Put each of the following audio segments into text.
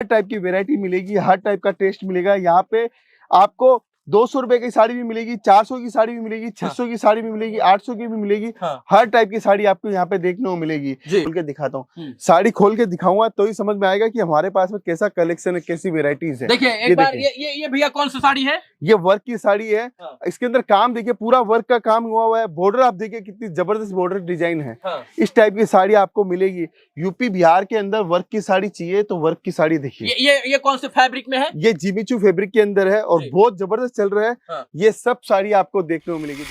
Type की variety मिलेगी, हर type का टेस्ट मिलेगा। यहाँ पे आपको 200 रुपए की साड़ी भी मिलेगी, 400 की साड़ी भी मिलेगी, 600 की साड़ी भी मिलेगी, 800 की भी मिलेगी। हर टाइप की साड़ी आपको यहाँ पे देखने को मिलेगी। खोल के दिखाता हूँ, साड़ी खोल के दिखाऊंगा तो ही समझ में आएगा कि हमारे पास में कैसा कलेक्शन है, कैसी वेराइटीज है। देखिए एक बार ये भैया कौन सी साड़ी है? ये वर्क की साड़ी है। इसके अंदर काम देखिए, पूरा वर्क का काम हुआ हुआ है। बॉर्डर आप देखिए कितनी जबरदस्त बॉर्डर डिजाइन है। इस टाइप की साड़ी आपको मिलेगी। यूपी बिहार के अंदर वर्क की साड़ी चाहिए तो वर्क की साड़ी देखिए। ये कौन से फैब्रिक में है? ये जिमीचू फैब्रिक के अंदर है और बहुत जबरदस्त चल रहा है। ये सब साड़ी आपको देखने को मिलेगी।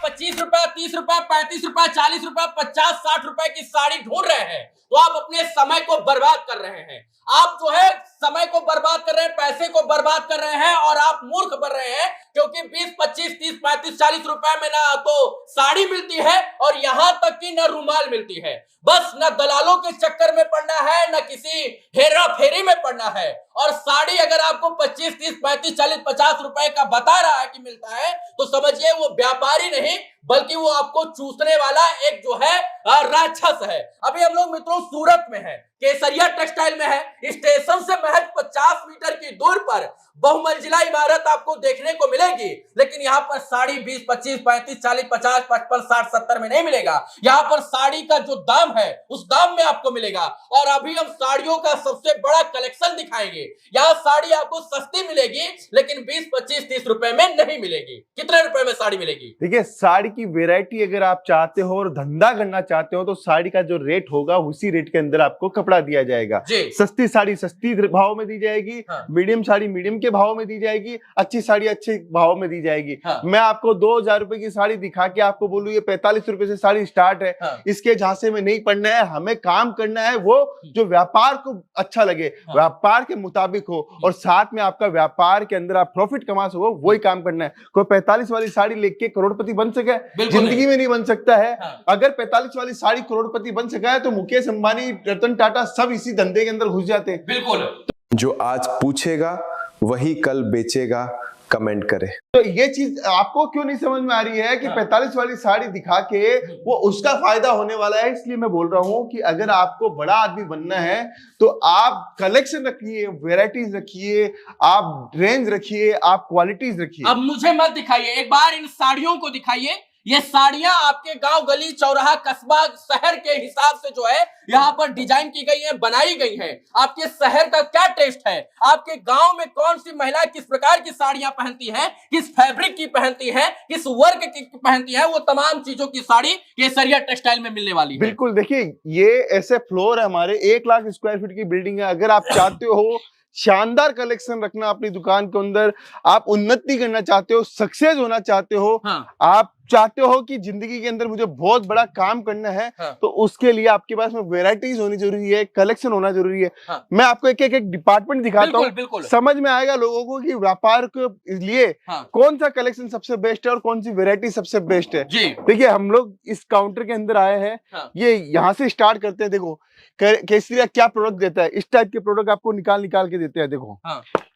25 रुपए, 30 रुपए, 35 रुपए, 40 रुपए, 50, 60 रुपए की साड़ी ढूंढ रहे हैं तो आप अपने समय को बर्बाद कर रहे हैं। आप जो है समय को बर्बाद कर रहे हैं, पैसे को बर्बाद कर रहे हैं और आप मूर्ख बन रहे हैं, क्योंकि 20, 25, 30, 35, 40 रुपए में ना तो साड़ी मिलती है और यहां तक कि ना रुमाल मिलती है। बस न दलालों के चक्कर में पड़ना है, न किसी हेरा फेरी में पड़ना है। और साड़ी अगर आपको 25, 30, 35, 40, 50 रुपए का बता रहा है कि मिलता है तो समझिए वो व्यापारी नहीं बल्कि वो आपको चूसने वाला एक जो है राक्षस है। अभी हम लोग मित्रों सूरत में है, केसरिया टेक्सटाइल में है। स्टेशन से महज 50 मीटर की दूर पर बहुमंजिला इमारत आपको देखने को मिलेगी, लेकिन यहाँ पर साड़ी 20, 25, 35, 40, 50, 55, 60, 70 में नहीं मिलेगा। यहाँ पर साड़ी का जो दाम है उस दाम में आपको मिलेगा। और अभी हम साड़ियों का सबसे बड़ा कलेक्शन दिखाएंगे। यहाँ साड़ी आपको सस्ती मिलेगी लेकिन 20, 25, 30 रुपए में नहीं मिलेगी। कितने रुपए में साड़ी मिलेगी? देखिए साड़ी की वेरायटी अगर आप चाहते हो और धंधा करना चाहते हो तो साड़ी का जो रेट होगा उसी रेट के अंदर आपको कपड़ा दिया जाएगा। सस्ती साड़ी सस्ती भाव में दी जाएगी, मीडियम साड़ी मीडियम के भाव में दी जाएगी, अच्छी साड़ी अच्छे भाव में दी जाएगी। मैं आपको 2000 रुपए की साड़ी दिखा के आपको बोलूँ ये 45 रुपए से साड़ी स्टार्ट है। इसके झांसे में नहीं पड़ना है, हमें काम करना है वो जो व्यापार को अच्छा लगे, व्यापार के मुताबिक हो और साथ में आपका व्यापार के अंदर आप प्रॉफिट कमा सको, वही काम करना है। कोई 45 वाली साड़ी लेके करोड़पति बन सके? जिंदगी में नहीं बन सकता है। अगर 45 वाली साड़ी करोड़पति बन सका है तो मुकेश अंबानी, रतन टाटा सब इसी धंधे के अंदर घुस जाते हैं। बिल्कुल। जो आज पूछेगा वही कल बेचेगा, कमेंट करें। तो ये चीज आपको क्यों नहीं समझ में आ रही है कि 45 वाली साड़ी दिखा के वो उसका फायदा होने वाला है? इसलिए मैं बोल रहा हूं कि अगर आपको बड़ा आदमी बनना है तो आप कलेक्शन रखिए, वेराइटीज रखिए, आप रेंज रखिए, आप क्वालिटीज रखिए। अब मुझे मत दिखाइए, एक बार इन साड़ियों को दिखाइए। ये साड़ियां आपके गांव, गली, चौराहा, कस्बा, शहर के हिसाब से जो है यहाँ पर डिजाइन की गई है, बनाई गई है। आपके शहर का क्या टेस्ट है, आपके गांव में कौन सी महिला किस प्रकार की साड़ियां पहनती है, किस फैब्रिक की पहनती है, किस वर्क की पहनती है, वो तमाम चीजों की साड़ी केसरिया टेक्सटाइल में मिलने वाली है। बिल्कुल। देखिए ये ऐसे फ्लोर है हमारे, 1 लाख स्क्वायर फीट की बिल्डिंग है। अगर आप चाहते हो शानदार कलेक्शन रखना अपनी दुकान के अंदर, आप उन्नति करना चाहते हो, सक्सेस होना चाहते हो, आप चाहते हो कि जिंदगी के अंदर मुझे बहुत बड़ा काम करना है, तो उसके लिए आपके पास में वेराइटीज होनी जरूरी है, कलेक्शन होना जरूरी है। मैं आपको एक एक डिपार्टमेंट दिखाता हूँ, समझ में आएगा लोगों को कि व्यापार के लिए कौन सा कलेक्शन सबसे बेस्ट है और कौन सी वेरायटी सबसे बेस्ट है। देखिए हम लोग इस काउंटर के अंदर आए हैं, ये यहाँ से स्टार्ट करते हैं। देखो केसरिया क्या प्रोडक्ट देता है, इस टाइप के प्रोडक्ट आपको निकाल के देते हैं। देखो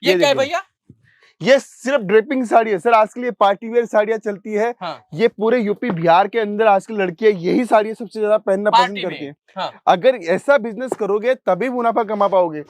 ये क्या है भैया? ये सिर्फ ड्रेपिंग साड़ी है सर, आजकल ये पार्टी वेयर साड़ियां चलती है। ये पूरे यूपी बिहार के अंदर आजकल लड़कियां यही साड़ियां सबसे ज्यादा पहनना पसंद करती हैं। अगर ऐसा बिजनेस करोगे तभी मुनाफा कमा पाओगे।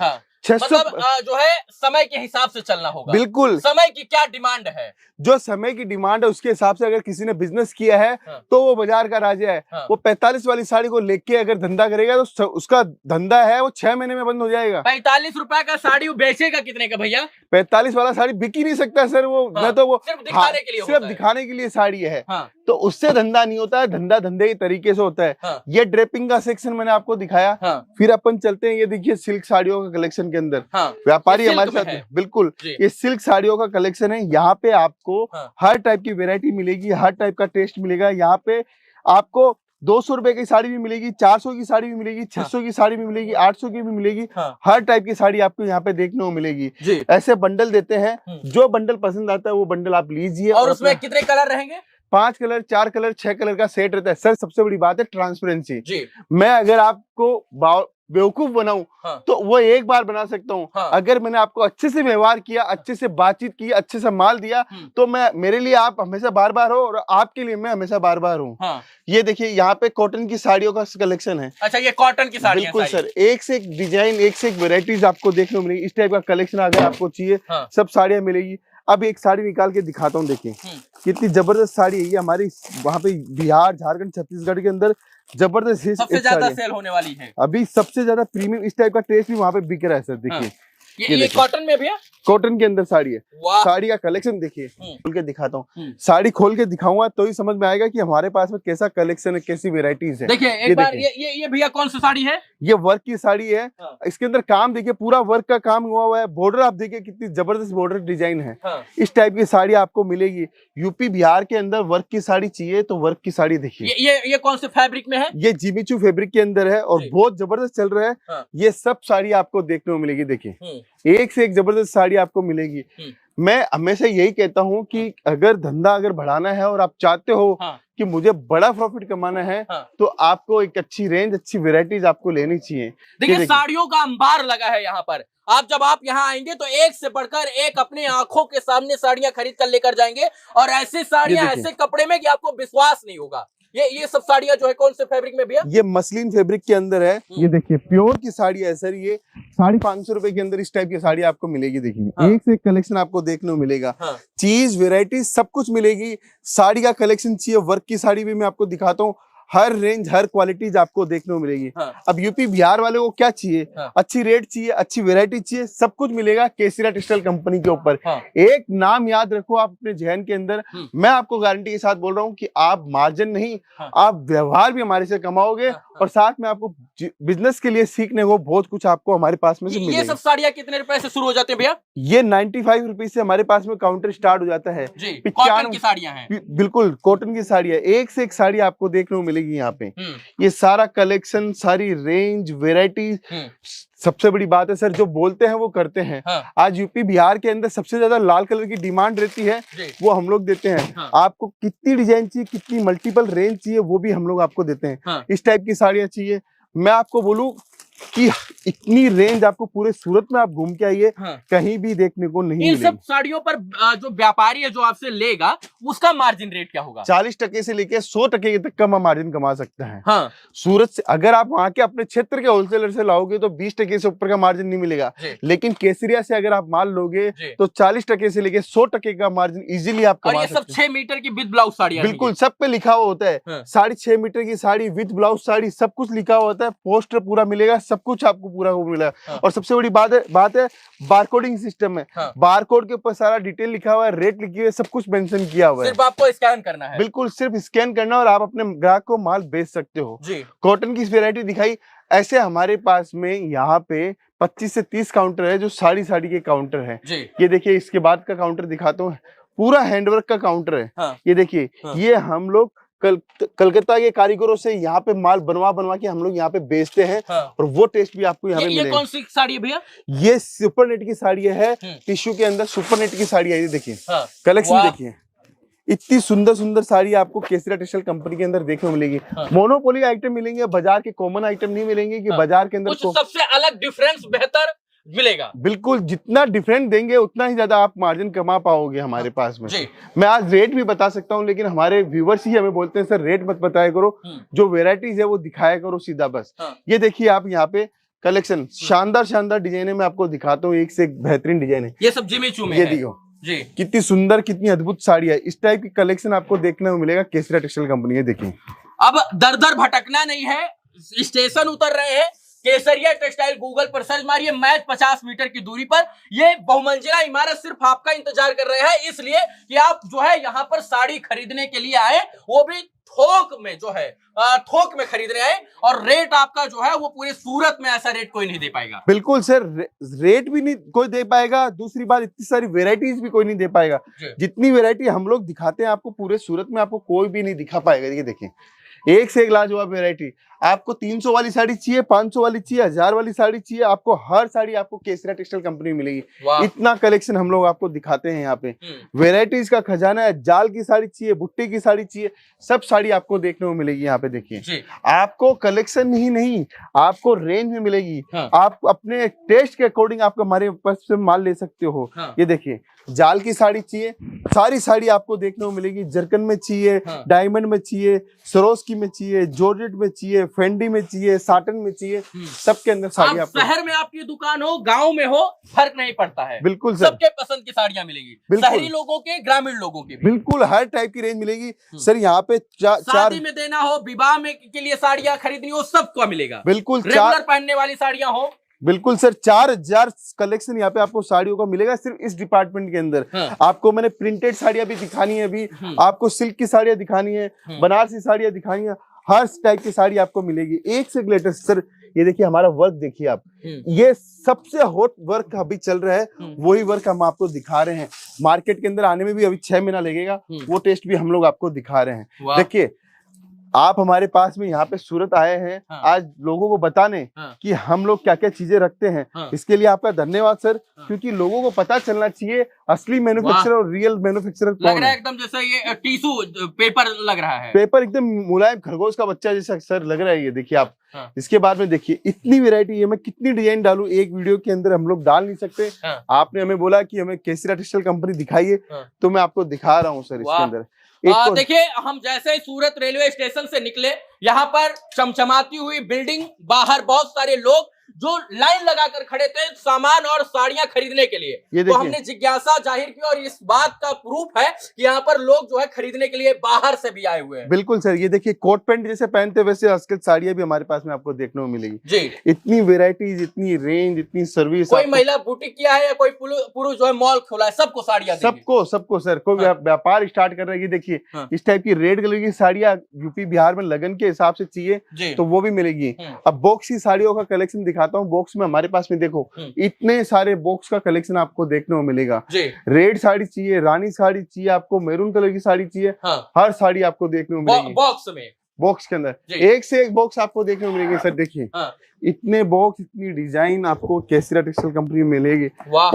600 मतलब जो है समय के हिसाब से चलना होगा। बिल्कुल। समय की क्या डिमांड है, जो समय की डिमांड है उसके हिसाब से अगर किसी ने बिजनेस किया है तो वो बाजार का राजा है। वो 45 वाली साड़ी को लेके अगर धंधा करेगा तो उसका धंधा है वो 6 महीने में बंद हो जाएगा। 45 रुपए का साड़ी बेचेगा कितने का भैया? 45 वाला साड़ी बिक ही नहीं सकता सर, वो न तो वो सिर्फ दिखाने के लिए, सिर्फ दिखाने के लिए साड़ी है। तो उससे धंधा नहीं होता है, धंधा धंधे के तरीके से होता है। ये ड्रेपिंग का सेक्शन मैंने आपको दिखाया। फिर अपन चलते हैं, ये देखिए सिल्क साड़ियों का कलेक्शन के अंदर व्यापारी हमारे साथ है। बिल्कुल, ये सिल्क साड़ियों का कलेक्शन है। यहाँ पे आपको हर टाइप की वेरायटी मिलेगी, हर टाइप का टेस्ट मिलेगा। यहाँ पे आपको 200 रुपए की साड़ी भी मिलेगी, 400 की साड़ी भी मिलेगी, 600 की साड़ी भी मिलेगी, 800 की भी मिलेगी। हर टाइप की साड़ी आपको यहाँ पे देखने को मिलेगी। ऐसे बंडल देते हैं, जो बंडल पसंद आता है वो बंडल आप लीजिए। और उसमें कितने कलर रहेंगे? 5 कलर, 4 कलर, 6 कलर का सेट रहता है। सर सबसे बड़ी बात है ट्रांसपेरेंसी। मैं अगर आपको बेवकूफ बनाऊं हाँ। तो वो एक बार बना सकता हूँ। हाँ। अगर मैंने आपको अच्छे से व्यवहार किया, अच्छे से बातचीत की, अच्छे से माल दिया, तो मैं मेरे लिए आप हमेशा बार बार हो और आपके लिए मैं हमेशा बार बार हूँ। हाँ। ये देखिए यहाँ पे कॉटन की साड़ियों का कलेक्शन है। अच्छा, ये कॉटन की साड़ी बिल्कुल सर, एक से एक डिजाइन, एक से एक वेराइटीज आपको देखने को मिलेगी। इस टाइप का कलेक्शन अगर आपको चाहिए, हाँ। सब साड़ियाँ मिलेगी। अब एक साड़ी निकाल के दिखाता हूँ, देखिए कितनी जबरदस्त साड़ी है ये। हमारी वहाँ पे बिहार, झारखंड, छत्तीसगढ़ के अंदर जबरदस्त सबसे ज्यादा सेल होने वाली है अभी। सबसे ज्यादा प्रीमियम इस टाइप का टेस्ट भी वहाँ पे बिक रहा है सर। देखिए हाँ। ये कॉटन में भैया, कॉटन के अंदर साड़ी है। वाह। साड़ी का कलेक्शन देखिए, खोल के दिखाता हूँ। साड़ी खोल के दिखाऊंगा तो ही समझ में आएगा कि हमारे पास में कैसा कलेक्शन है, कैसी वेराइटीज है। देखिए एक बार ये भैया कौन सी साड़ी है? ये वर्क की साड़ी है। हाँ। इसके अंदर काम देखिए, पूरा वर्क का काम हुआ है। बॉर्डर आप देखिए कितनी जबरदस्त बॉर्डर डिजाइन है। हाँ। इस टाइप की साड़ी आपको मिलेगी। यूपी बिहार के अंदर वर्क की साड़ी चाहिए तो वर्क की साड़ी देखिए। ये कौन से फैब्रिक में है? ये जिमीचू फैब्रिक के अंदर है और बहुत जबरदस्त चल रहा है। हाँ। ये सब साड़ी आपको देखने को मिलेगी। देखिए एक से एक जबरदस्त साड़ी आपको मिलेगी। मैं हमेशा यही कहता हूँ कि अगर धंधा अगर बढ़ाना है और आप चाहते हो कि मुझे बड़ा प्रॉफिट कमाना है, तो आपको एक अच्छी रेंज, अच्छी वेराइटीज आपको लेनी चाहिए। देखिए साड़ियों का अंबार लगा है यहाँ पर। जब आप यहाँ आएंगे तो एक से बढ़कर एक अपने आंखों के सामने साड़ियां खरीद कर लेकर जाएंगे, और ऐसी साड़ियां ऐसे कपड़े में कि आपको विश्वास नहीं होगा। ये सब साड़ियां जो है कौन से फैब्रिक में भैया? ये मसलिन फैब्रिक के अंदर है। ये देखिए प्योर की साड़ी है सर। ये 550 रुपए के अंदर इस टाइप की साड़ी आपको मिलेगी। देखिए एक से एक कलेक्शन आपको देखने को मिलेगा। चीज, वेराइटी सब कुछ मिलेगी। साड़ी का कलेक्शन चाहिए, वर्क की साड़ी भी मैं आपको दिखाता हूँ। हर रेंज, हर क्वालिटीज आपको देखने को मिलेगी। अब यूपी बिहार वाले को क्या चाहिए? अच्छी रेट चाहिए, अच्छी वेराइटी चाहिए, सब कुछ मिलेगा केसरिया टेक्सटाइल कंपनी के ऊपर। एक नाम याद रखो आप अपने जहन के अंदर। मैं आपको गारंटी के साथ बोल रहा हूँ कि आप मार्जिन नहीं, आप व्यवहार भी हमारे से कमाओगे, और साथ में आपको बिजनेस के लिए सीखने को बहुत कुछ आपको हमारे पास में से मिलेगा। ये सब साड़ियाँ कितने रुपए से शुरू हो जाते हैं भैया? ये 95 रुपीज से हमारे पास में काउंटर स्टार्ट हो जाता है। कॉटन की साड़ियाँ हैं। बिल्कुल कॉटन की साड़ी है। एक से एक साड़ी आपको देखने को मिलेगी यहाँ पे। ये सारा कलेक्शन, सारी रेंज, वेराइटी। सबसे बड़ी बात है सर, जो बोलते हैं वो करते हैं। आज यूपी बिहार के अंदर सबसे ज्यादा लाल कलर की डिमांड रहती है, वो हम लोग देते हैं। आपको कितनी डिजाइन चाहिए, कितनी मल्टीपल रेंज चाहिए, वो भी हम लोग आपको देते हैं। इस टाइप की साड़ियाँ चाहिए, मैं आपको बोलूं कि इतनी रेंज आपको पूरे सूरत में आप घूम के आइए, कहीं भी देखने को नहीं मिलेगी। इन सब साड़ियों पर जो व्यापारी है जो आपसे लेगा, उसका मार्जिन रेट क्या होगा? 40% से लेके 100% तक का मार्जिन कमा सकता है। सूरत से अगर आप वहाँ के अपने क्षेत्र के होलसेलर से लाओगे तो 20% से ऊपर का मार्जिन नहीं मिलेगा, लेकिन केसरिया से अगर आप माल लोगे तो 40% से लेके 100% का मार्जिन इजिली आप कमा सकते हैं। सब 6 मीटर की विद ब्लाउज साड़ी, बिल्कुल सब पे लिखा हुआ होता है। 6.5 मीटर की साड़ी विद ब्लाउज साड़ी, सब कुछ लिखा हुआ होता है। पोस्टर पूरा मिलेगा, सब कुछ आपको पूरा मिला। और सबसे बड़ी बात है बारकोडिंग सिस्टम है। बारकोड के ऊपर सारा डिटेल लिखा हुआ है, रेट लिखी हुई है, सब कुछ मेंशन किया हुआ है। सिर्फ आपको स्कैन करना है। बिल्कुल सिर्फ स्कैन करना और आप अपने ग्राहक को माल बेच सकते हो। कॉटन की वैरायटी दिखाई। ऐसे हमारे पास में यहाँ पे 25 से 30 काउंटर है जो साड़ी के काउंटर है। ये देखिए इसके बाद का काउंटर दिखाता हूँ, पूरा हैंडवर्क का काउंटर है। ये देखिए ये हम लोग कलकत्ता के कारीगरों से यहाँ पे माल बनवा के हम लोग यहाँ पे बेचते हैं। और वो टेस्ट भी आपको यहाँ पे मिलेगा। ये कौन सी साड़ी है भैया? ये सुपर नेट की साड़ी है। टिश्यू के अंदर सुपर नेट की साड़ी है। ये देखिए कलेक्शन देखिए, इतनी सुंदर साड़ी आपको केसरिया टेक्सटाइल कंपनी के अंदर देखने को मिलेगी। मोनोपोली आइटम मिलेंगे, बाजार के कॉमन आइटम नहीं मिलेंगे कि बाजार के अंदर कुछ सबसे अलग डिफरेंस बेहतर मिलेगा। बिल्कुल, जितना डिफरेंट देंगे उतना ही ज्यादा आप मार्जिन कमा पाओगे हमारे पास में। मैं आज रेट भी बता सकता हूँ, लेकिन हमारे व्यूवर्स ही हमें बोलते हैं सर रेट मत बताया करो, जो वेराइटीज है वो दिखाया करो सीधा बस। ये देखिए आप यहाँ पे कलेक्शन, शानदार डिजाइन है। मैं आपको दिखाता हूँ, एक से एक बेहतरीन डिजाइन है। ये सब जिमीचू में ये देखो कितनी सुंदर, कितनी अद्भुत साड़ी है। इस टाइप की कलेक्शन आपको देखने को मिलेगा केसरिया टेक्सटाइल कंपनी है। देखिए अब दर भटकना नहीं है, स्टेशन उतर रहे हैं। केसरिया टेक्सटाइल गूगल पर सर्च मारिए, मैच 50 मीटर की दूरी पर। ये बहुमंजिला इमारत सिर्फ आपका इंतजार कर रहे हैं, इसलिए कि आप जो है यहाँ पर साड़ी खरीदने के लिए आए, वो भी थोक में जो है थोक में खरीद रहे हैं। और रेट आपका जो है वो पूरे सूरत में ऐसा रेट कोई नहीं दे पाएगा। बिल्कुल सर, रेट भी नहीं कोई दे पाएगा। दूसरी बात, इतनी सारी वेराइटीज भी कोई नहीं दे पाएगा। जितनी वेराइटी हम लोग दिखाते हैं आपको पूरे सूरत में, आपको कोई भी नहीं दिखा पाएगा। ये देखिए एक से एक लाजवाब वैरायटी। आपको 300 वाली साड़ी चाहिए, 500 वाली चाहिए, 1000 वाली साड़ी चाहिए, आपको हर साड़ी आपको केसरिया टेक्सटाइल कंपनी में मिलेगी। इतना कलेक्शन हम लोग आपको दिखाते हैं यहाँ पे। वैरायटीज का खजाना है। जाल की साड़ी चाहिए, बुट्टी की साड़ी चाहिए, सब साड़ी आपको देखने को मिलेगी यहाँ पे। देखिए आपको कलेक्शन ही नहीं, आपको रेंज में मिलेगी। आप अपने टेस्ट के अकॉर्डिंग आप हमारे पास से माल ले सकते हो। ये देखिए जाल की साड़ी चाहिए, सारी साड़ी आपको देखने को मिलेगी। जरकन में चाहिए, डायमंड में चाहिए, सरोस्की में चाहिए, जॉर्जेट में चाहिए, फेंडी में चाहिए, साटन में चाहिए, सबके अंदर साड़ी आपको। शहर में आपकी दुकान हो, गांव में हो, फर्क नहीं पड़ता है। बिल्कुल सर, सबके पसंद की साड़ियां मिलेगी, शहरी लोगों के, ग्रामीण लोगों की, बिल्कुल हर टाइप की रेंज मिलेगी सर। यहाँ पे शादी में देना हो, विवाह में के लिए साड़ियां खरीदनी हो, सबको मिलेगा। बिल्कुल रेगुलर पहनने वाली साड़ियां हो। बिल्कुल सर, 4000 कलेक्शन यहाँ पे आपको साड़ियों का मिलेगा सिर्फ इस डिपार्टमेंट के अंदर। आपको मैंने प्रिंटेड साड़ियां भी दिखानी है अभी, आपको सिल्क की साड़ियां दिखानी है, बनारसी साड़ियां दिखानी है, हर टाइप की साड़ी आपको मिलेगी। एक से लेटेस्ट सर। ये देखिए हमारा वर्क देखिए आप, ये सबसे हॉट वर्क अभी चल रहा है, वही वर्क हम आपको दिखा रहे हैं। मार्केट के अंदर आने में भी अभी 6 महीना लगेगा, वो टेस्ट भी हम लोग आपको दिखा रहे हैं। देखिए आप हमारे पास में यहाँ पे सूरत आए हैं आज लोगों को बताने कि हम लोग क्या क्या चीजें रखते हैं। इसके लिए आपका धन्यवाद सर, क्योंकि लोगों को पता चलना चाहिए असली मैन्युफैक्चरर और रियल मैन्युफैक्चरर कौन है। लग रहा है एकदम जैसा ये टिश्यू पेपर लग रहा है, पेपर एकदम मुलायम खरगोश का बच्चा जैसा सर लग रहा है। ये देखिए आप इसके बाद में देखिए इतनी वैरायटी है, मैं कितनी डिजाइन डालूं एक वीडियो के अंदर हम लोग डाल नहीं सकते। आपने हमें बोला कि हमें केसरिया टेक्सटाइल कंपनी दिखाइए, तो मैं आपको दिखा रहा हूँ सर। इसके अंदर देखिए हम जैसे ही सूरत रेलवे स्टेशन से निकले, यहाँ पर चमचमाती हुई बिल्डिंग, बाहर बहुत सारे लोग जो लाइन लगाकर खड़े थे सामान और साड़ियां खरीदने के लिए। तो हमने जिज्ञासा जाहिर की और इस बात का प्रूफ है कि यहाँ पर लोग जो है खरीदने के लिए बाहर से भी आए हुए हैं। बिल्कुल सर, ये देखिए कोट पैंट जैसे पहनते वैसे आजकल साड़ियां भी हमारे पास में आपको देखने को मिलेगी जी। इतनी वेराइटीज, इतनी रेंज, इतनी सर्विस। कोई महिला बुटीक किया है या कोई पुरुष जो है मॉल खोला है, सबको साड़ियां, सबको सर। कोई व्यापार स्टार्ट कर रहा है, ये देखिए इस टाइप की रेड कलर की साड़ियां यूपी बिहार में लगन के हिसाब से चाहिए तो वो भी मिलेगी। अब बॉक्स की साड़ियों का कलेक्शन दिखाता हूँ। बॉक्स में हमारे पास में देखो इतने सारे बॉक्स का कलेक्शन आपको देखने को मिलेगा। रेड साड़ी चाहिए, रानी साड़ी चाहिए, आपको मैरून कलर की साड़ी चाहिए, हर साड़ी आपको देखने को मिलेगी बॉक्स के अंदर। एक से एक बॉक्स आपको देखने को मिलेंगे सर। देखिए इतने बॉक्स, इतनी डिजाइन आपको केसरिया टेक्सटाइल कंपनी में मिलेगी।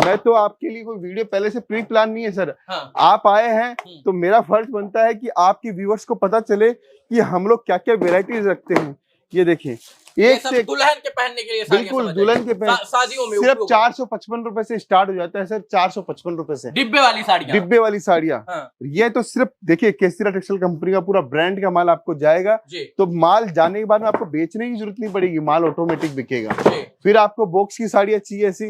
मैं तो आपके लिए कोई वीडियो पहले से प्री प्लान नहीं है सर। आप आए हैं तो मेरा फर्ज बनता है कि आपकी व्यूअर्स को पता चले कि हम लोग क्या क्या वेराइटीज रखते हैं। ये देखिए एक से दुल्हन के पहनने के लिए, बिल्कुल दुल्हन के शादियों में सिर्फ 455 रुपए से स्टार्ट हो जाता है सर। 455 रुपए से डिब्बे वाली साड़ियाँ। ये तो सिर्फ देखिए केसरिया टेक्सटाइल कंपनी का पूरा ब्रांड का माल आपको जाएगा, तो माल जाने के बाद में आपको बेचने की जरूरत नहीं पड़ेगी, माल ऑटोमेटिक बिकेगा। फिर आपको बॉक्स की साड़ियाँ चाहिए ऐसी,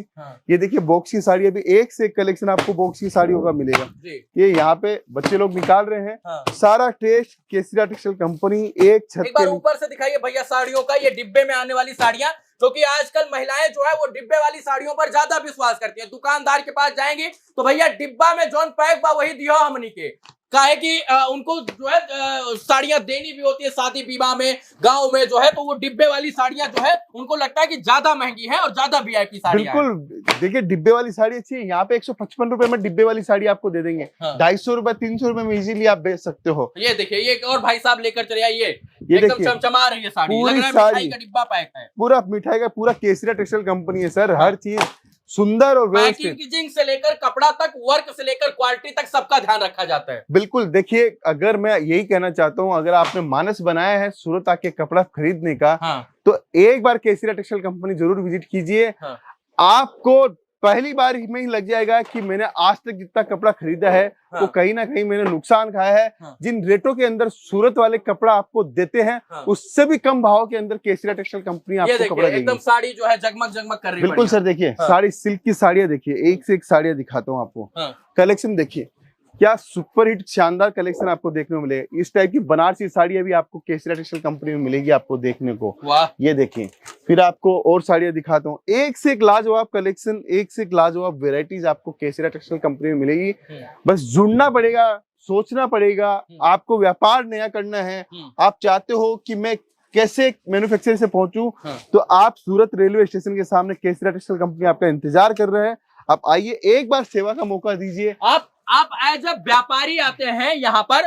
ये देखिए बॉक्स की साड़ी अभी एक से एक कलेक्शन आपको बॉक्स की साड़ियों का मिलेगा। ये यहाँ पे बच्चे लोग निकाल रहे हैं। सारा टेस्ट केसरिया टेक्सटाइल कंपनी एक छत के ऊपर से दिखाइए भैया साड़ियों का। ये डिब्बे में आने वाली साड़ियां, क्योंकि आजकल महिलाएं जो है वो डिब्बे वाली साड़ियों पर ज्यादा विश्वास करती हैं। दुकानदार के पास जाएंगे तो भैया डिब्बा में जौन पैक बा वही दियो हमनी के, काहे कि उनको जो है साड़ियां देनी भी होती है शादी विवाह में, गांव में जो है, तो वो डिब्बे वाली साड़ियां जो है उनको लगता है कि ज्यादा महंगी है और ज्यादा वीआईपी साड़ियां। बिल्कुल देखिए डिब्बे वाली साड़ी अच्छी है। यहाँ पे 155 रुपए में डिब्बे वाली साड़ी आपको दे देंगे। 250 रुपए 300 रुपए में इजीली आप बेच सकते हो। ये देखिए ये और भाई साहब लेकर चले आइए, एकदम चमचमा रही है साड़ी, लग रहा है मिठाई का डिब्बा पैक है। पूरा मिठाई का पूरा केसरिया टेक्सटाइल कंपनी है सर। हर चीज सुंदर और पैकेजिंग से लेकर कपड़ा तक, वर्क से लेकर क्वालिटी तक, सबका ध्यान रखा जाता है। बिल्कुल देखिए, अगर मैं यही कहना चाहता हूँ, अगर आपने मानस बनाया है सूरत आके कपड़ा खरीदने का, तो एक बार केसरिया टेक्सटाइल कंपनी जरूर विजिट कीजिए। आपको पहली बार में ही लग जाएगा कि मैंने आज तक जितना कपड़ा खरीदा है वो कहीं ना कहीं मैंने नुकसान खाया है। जिन रेटों के अंदर सूरत वाले कपड़ा आपको देते हैं उससे भी कम भाव के अंदर केसरिया टेक्सटाइल कंपनी आपको कपड़ा देगी। एकदम साड़ी जो है जगमग जगमग कर रही है। बिल्कुल सर, देखिए साड़ी सिल्क की साड़ियाँ देखिए, एक से एक साड़ियाँ दिखाता हूँ आपको। कलेक्शन देखिए क्या सुपर हिट शानदार कलेक्शन आपको देखने को मिलेगा। इस टाइप की बनारसी साड़ियाँ भी आपको केसरिया टेक्सटाइल कंपनी में मिलेगी आपको देखने को। ये देखिए, फिर आपको और साड़ियाँ दिखाता हूँ। एक से एक लाजवाब कलेक्शन, एक से एक लाजवाब वेराइटीज आपको केसरिया टेक्सटाइल कंपनी में मिलेगी। बस जुड़ना पड़ेगा, सोचना पड़ेगा। आपको व्यापार नया करना है, आप चाहते हो कि मैं कैसे मैन्युफैक्चरर से पहुंचूं, तो आप सूरत रेलवे स्टेशन के सामने केसरिया टेक्सटाइल कंपनी आपका इंतजार कर रहे हैं। आप आइए, एक बार सेवा का मौका दीजिए। आप एज अ व्यापारी आते हैं यहाँ पर,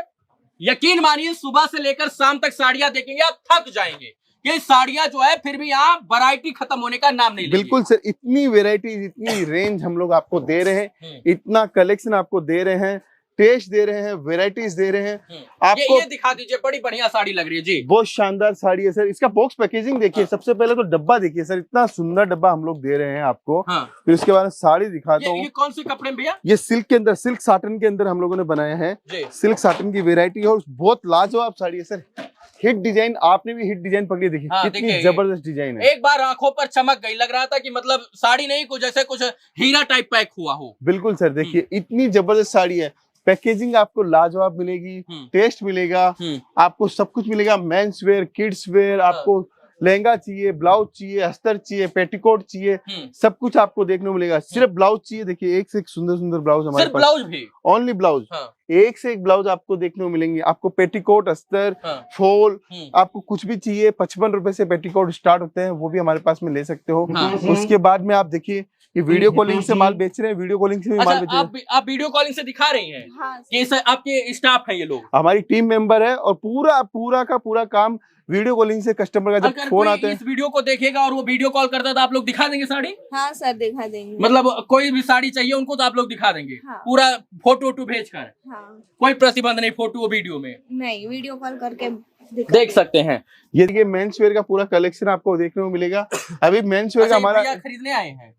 यकीन मानिए सुबह से लेकर शाम तक साड़ियां देखेंगे आप थक जाएंगे। ये साड़ियां जो है फिर भी यहाँ वैरायटी खत्म होने का नाम नहीं लेगी। बिल्कुल सर, इतनी वेराइटी, इतनी रेंज हम लोग आपको दे रहे हैं, इतना कलेक्शन आपको दे रहे हैं, टेस्ट दे रहे हैं, वेराइटीज दे रहे हैं आपको। ये दिखा दीजिए, बड़ी बढ़िया साड़ी लग रही है जी, बहुत शानदार साड़ी है सर। इसका बॉक्स पैकेजिंग देखिए, सबसे पहले तो डब्बा देखिए सर, इतना सुंदर डब्बा हम लोग दे रहे हैं आपको। फिर इसके बाद साड़ी दिखाता हूँ। ये कौन से कपड़े में भैया? ये सिल्क के अंदर, सिल्क साटन के अंदर हम लोगों ने बनाया है। सिल्क साटन की वेरायटी है और बहुत लाजवाब साड़ी है सर। हिट डिजाइन, आपने भी हिट डिजाइन पकड़ी, देखिए कितनी जबरदस्त डिजाइन है। एक बार आंखों पर चमक गई, लग रहा था कि मतलब साड़ी नहीं कुछ जैसे कुछ हीरा टाइप पैक हुआ हो। बिल्कुल सर, देखिए इतनी जबरदस्त साड़ी है। पैकेजिंग आपको लाजवाब मिलेगी, टेस्ट मिलेगा, आपको सब कुछ मिलेगा। मेंस वेयर, किड्स वेयर, आपको लहंगा चाहिए, ब्लाउज चाहिए, अस्तर चाहिए, पेटीकोट चाहिए, सब कुछ आपको देखने को मिलेगा। सिर्फ ब्लाउज चाहिए, देखिए एक से एक सुंदर सुंदर ब्लाउज हमारे पास। ब्लाउज भी, ओनली ब्लाउज, एक से एक ब्लाउज आपको देखने को मिलेंगे। आपको पेटीकोट, अस्तर, फॉल, आपको कुछ भी चाहिए 55 रुपए से पेटीकोट स्टार्ट होते हैं, वो भी हमारे पास में ले सकते हो। उसके बाद में आप देखिए ये वीडियो कॉलिंग से माल बेच रहे हैं, वीडियो कॉलिंग से भी माल बेच रहे हैं। आप वीडियो कॉलिंग से दिखा रही हैं? हाँ, ये आपके स्टाफ है, ये लोग हमारी टीम मेंबर है और पूरा का पूरा काम वीडियो कॉलिंग से कस्टमर का जब फोन आता है, इस वीडियो को देखेगा और वो वीडियो कॉल करता है तो आप लोग दिखा देंगे साड़ी? हाँ सर, दिखा देंगे। मतलब कोई भी साड़ी चाहिए उनको तो आप लोग दिखा देंगे? हाँ। पूरा फोटो वोटो भेज कर? हाँ। कोई प्रतिबंध नहीं फोटो वीडियो में? नहीं, वीडियो कॉल करके देख सकते हैं। ये मेंस वेयर का पूरा कलेक्शन आपको देखने को मिलेगा। अभी मेंस वेयर का हमारा खरीदने आए हैं।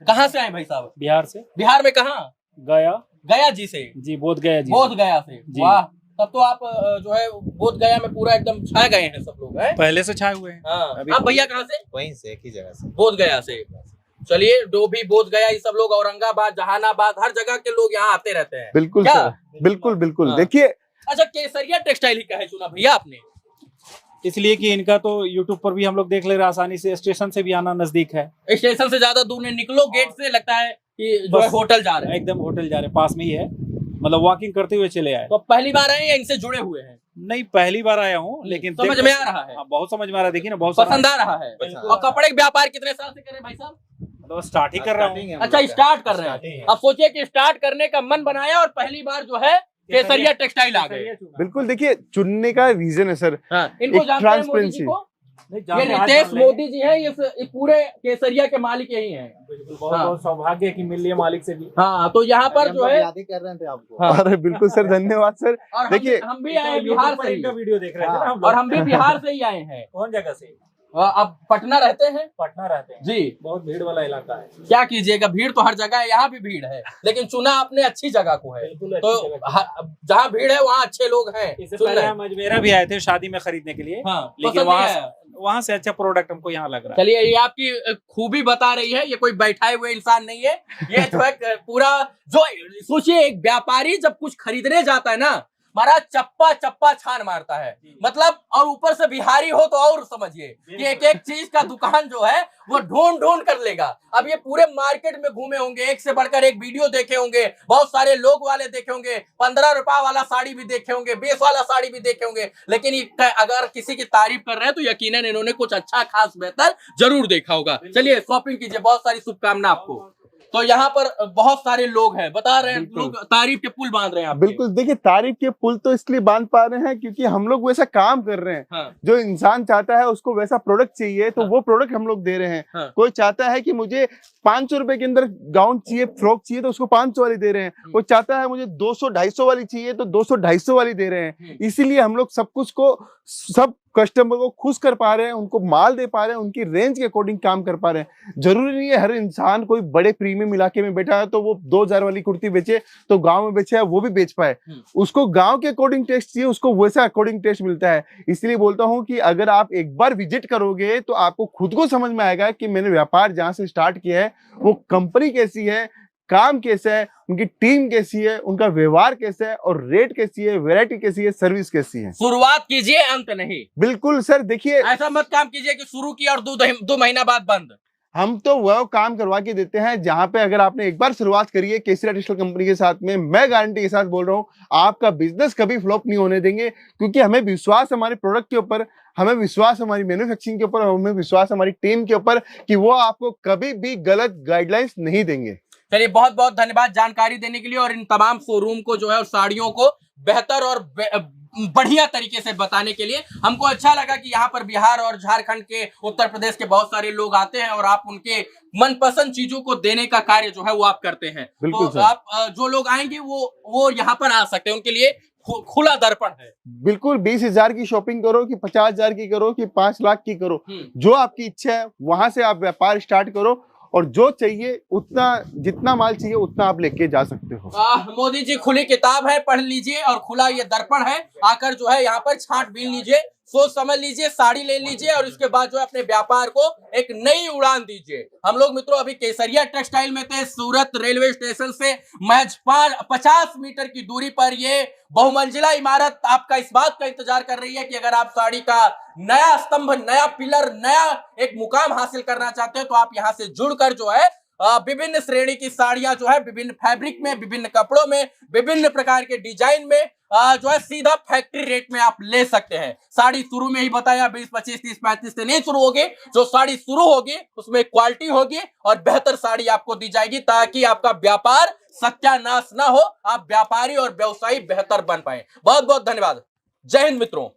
कहाँ से आए भाई साहब? बिहार से। बिहार में कहाँ? गया जी से? जी, बोध गया जी। बोध गया से, वाह। तब तो आप जो है बोध गया में पूरा एकदम छा गए हैं सब लोग, हैं? पहले से छाए हुए हैं। हाँ। आप भैया कहाँ से? वहीं से, एक ही जगह से, बोध गया से। चलिए, डोभी, बोध गया, ये सब लोग औरंगाबाद, जहानाबाद, हर जगह के लोग यहाँ आते रहते हैं। बिल्कुल सर, बिल्कुल। हाँ। देखिए, अच्छा, केसरिया टेक्सटाइल ही का है चुना भैया आपने? इसलिए कि इनका तो YouTube पर भी हम लोग देख ले रहे, आसानी से, स्टेशन से भी आना नजदीक है। स्टेशन से ज्यादा दूर नहीं, निकलो गेट से लगता है कि जो है होटल जा रहे हैं। एकदम होटल जा रहे हैं, पास में ही है, मतलब वॉकिंग करते हुए चले आए। तो पहली बार आए या इनसे जुड़े हुए हैं? नहीं, पहली बार आया हूँ, लेकिन समझ में आ रहा है। बहुत समझ में आ रहा है, देखिए ना, बहुत पसंद आ रहा है। और कपड़े का व्यापार कितने साल से करें भाई साहब? मतलब स्टार्ट ही कर रहा हूँ। अच्छा, स्टार्ट कर रहे हैं। अब सोचिए कि स्टार्ट करने का मन बनाया और पहली बार जो है केसरिया टेक्सटाइल आ गए। बिल्कुल, देखिए चुनने का रीजन है सर। इनको जानते हैं मोदी जी को? ये रितेश मोदी जी हैं, ये पूरे केसरिया के मालिक यही हैं। बहुत सौभाग्य है कि मिल लिया मालिक से भी। हाँ, तो यहाँ पर जो है याद ही कर रहे थे आपको। हाँ। अरे बिल्कुल सर, धन्यवाद सर। देखिए, हम भी आए बिहार से, वीडियो देख रहे थे और हम भी बिहार से ही आए हैं। कौन जगह से? अब पटना रहते हैं। पटना रहते हैं जी। बहुत भीड़ वाला इलाका है। क्या कीजिएगा, भीड़ तो हर जगह है, यहाँ भी भीड़ है, लेकिन चुना आपने अच्छी जगह को है। तो जहाँ भीड़ है वहाँ अच्छे लोग हैं। इससे पहले हम अजमेरा भी आए थे शादी में खरीदने के लिए। हाँ, लेकिन वहाँ से अच्छा प्रोडक्ट हमको यहाँ लग रहा है। चलिए, ये आपकी खूबी बता रही है, ये कोई बैठाए हुए इंसान नहीं है। ये जो है पूरा, जो सोचिए एक व्यापारी जब कुछ खरीदने जाता है ना, महाराज चप्पा छान मारता है, मतलब, और ऊपर से बिहारी हो तो और समझिए कि एक एक चीज का दुकान जो है वो ढूंढ कर लेगा। अब ये पूरे मार्केट में घूमे होंगे, एक से बढ़कर एक वीडियो देखे होंगे, बहुत सारे लोग वाले देखे होंगे, 15 रुपए वाला साड़ी भी देखे होंगे, 20 वाला साड़ी भी देखे होंगे, लेकिन अगर किसी की तारीफ कर रहे हैं तो यकीनन इन्होंने कुछ अच्छा खास बेहतर जरूर देखा होगा। चलिए, शॉपिंग कीजिए, बहुत सारी शुभकामना आपको। तो यहाँ पर बहुत सारे लोग हैं, बता रहे हैं लोग तारीफ के पुल बांध रहे हैं आपके। बिल्कुल, देखिए तारीफ के पुल तो इसलिए बांध पा रहे हैं क्योंकि हम लोग वैसा काम कर रहे हैं। हाँ। जो इंसान चाहता है उसको वैसा प्रोडक्ट चाहिए तो वो प्रोडक्ट हम लोग दे रहे हैं। हाँ। कोई चाहता है कि मुझे 500 रुपए के अंदर गाउन चाहिए, फ्रॉक चाहिए, तो उसको 500 वाली दे रहे हैं। कोई चाहता है मुझे 200-250 वाली चाहिए तो 200-250 वाली दे रहे हैं। इसीलिए हम लोग सब कुछ को, सब कस्टमर को खुश कर पा रहे हैं, उनको माल दे पा रहे हैं, उनकी रेंज के अकॉर्डिंग काम कर पा रहे हैं। जरूरी नहीं है हर इंसान कोई बड़े प्रीमियम इलाके में बैठा है तो वो 2000 वाली कुर्ती बेचे, तो गांव में बेचे है वो भी बेच पाए। उसको गांव के अकॉर्डिंग टेस्ट चाहिए, उसको वैसा अकॉर्डिंग टेस्ट मिलता है। इसलिए बोलता हूं कि अगर आप एक बार विजिट करोगे तो आपको खुद को समझ में आएगा कि मैंने व्यापार जहां से स्टार्ट किया है वो कंपनी कैसी है, काम कैसा है, उनकी टीम कैसी है, उनका व्यवहार कैसा है, और रेट कैसी है, वैरायटी कैसी है, सर्विस कैसी है। शुरुआत कीजिए, अंत नहीं। बिल्कुल सर, देखिए ऐसा मत काम कीजिए कि शुरू किया और 2 महीना बाद बंद। हम तो वह काम करवा के देते हैं जहां पे अगर आपने एक बार शुरुआत करी है केसरिया टेक्सटाइल कंपनी के साथ में, मैं गारंटी के साथ बोल रहा हूं आपका बिजनेस कभी फ्लॉप नहीं होने देंगे, क्योंकि हमें विश्वास हमारे प्रोडक्ट के ऊपर, हमें विश्वास हमारी मैन्युफैक्चरिंग के ऊपर, हमें विश्वास हमारी टीम के ऊपर कि वो आपको कभी भी गलत गाइडलाइंस नहीं देंगे। चलिए, बहुत बहुत धन्यवाद जानकारी देने के लिए, और इन तमाम शोरूम को जो है और साड़ियों को बेहतर और बढ़िया तरीके से बताने के लिए। हमको अच्छा लगा कि यहाँ पर बिहार और झारखंड के, उत्तर प्रदेश के बहुत सारे लोग आते हैं और आप उनके मनपसंद चीजों को देने का कार्य जो है वो आप करते हैं। बिल्कुल तो सर। आप जो लोग आएंगे वो यहाँ पर आ सकते हैं, उनके लिए खुला दर्पण है। बिल्कुल 20,000 की शॉपिंग करो कि 50,000 की करो कि 5 लाख की करो, जो आपकी इच्छा है वहां से आप व्यापार स्टार्ट करो और जो चाहिए उतना, जितना माल चाहिए उतना आप लेके जा सकते हो। मोदी जी खुली किताब है, पढ़ लीजिए, और खुला ये दर्पण है, आकर जो है यहाँ पर छांट बीन लीजिए, सोच समझ लीजिए, साड़ी ले लीजिए और उसके बाद जो है अपने व्यापार को एक नई उड़ान दीजिए। हम लोग मित्रों अभी केसरिया टेक्सटाइल में थे। सूरत रेलवे स्टेशन से महज 50 मीटर की दूरी पर ये बहुमंजिला इमारत आपका इस बात का इंतजार कर रही है कि अगर आप साड़ी का नया स्तंभ, नया पिलर, नया एक मुकाम हासिल करना चाहते हैं तो आप यहाँ से जुड़कर जो है विभिन्न श्रेणी की साड़ियां जो है विभिन्न फैब्रिक में, विभिन्न कपड़ों में, विभिन्न प्रकार के डिजाइन में जो है सीधा फैक्ट्री रेट में आप ले सकते हैं। साड़ी शुरू में ही बताया 20, 25, 30, 35 से नहीं शुरू होगी। जो साड़ी शुरू होगी उसमें क्वालिटी होगी और बेहतर साड़ी आपको दी जाएगी ताकि आपका व्यापार सत्यानाश ना हो, आप व्यापारी और व्यवसायी बेहतर बन पाए। बहुत बहुत धन्यवाद। जय हिंद मित्रों।